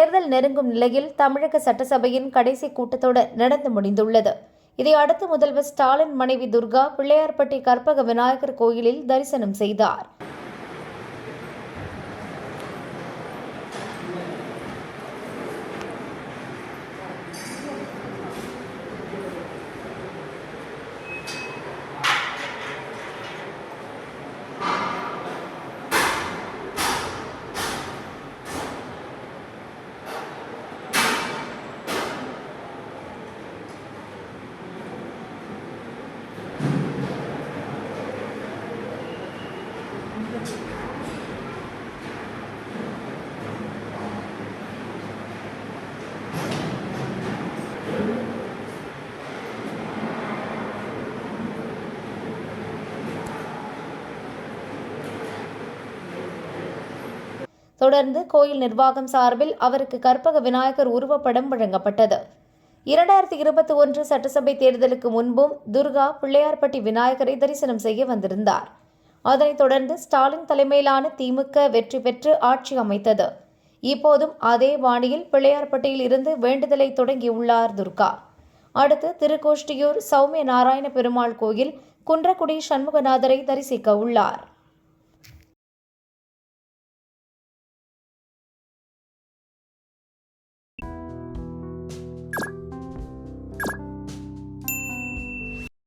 தேர்தல் நெருங்கும் நிலையில் தமிழக சட்டசபையின் கடைசி கூட்டத்தொடர் நடந்து முடிந்துள்ளது. இதை அடுத்து முதல்வர் ஸ்டாலின் மனைவி துர்கா பிள்ளையார்பட்டி கற்பக விநாயகர் கோயிலில் தரிசனம் செய்தார். தொடர்ந்து கோயில் நிர்வாகம் சார்பில் அவருக்கு கற்பக விநாயகர் உருவப்படம் வழங்கப்பட்டது. 2021 சட்டசபை தேர்தலுக்கு முன்பும் துர்கா பிள்ளையார்பட்டி விநாயகரை தரிசனம் செய்ய வந்திருந்தார். அதனைத் தொடர்ந்து ஸ்டாலின் தலைமையிலான திமுக வெற்றி பெற்று ஆட்சி அமைத்தது. இப்போதும் அதே பாணியில் பிள்ளையார்பட்டியில் இருந்து வேண்டுதலை தொடங்கியுள்ளார் துர்கா. அடுத்து திருக்கோஷ்டியூர் சௌமிய நாராயண பெருமாள் கோயில் குன்றக்குடி சண்முகநாதரை தரிசிக்க உள்ளார்.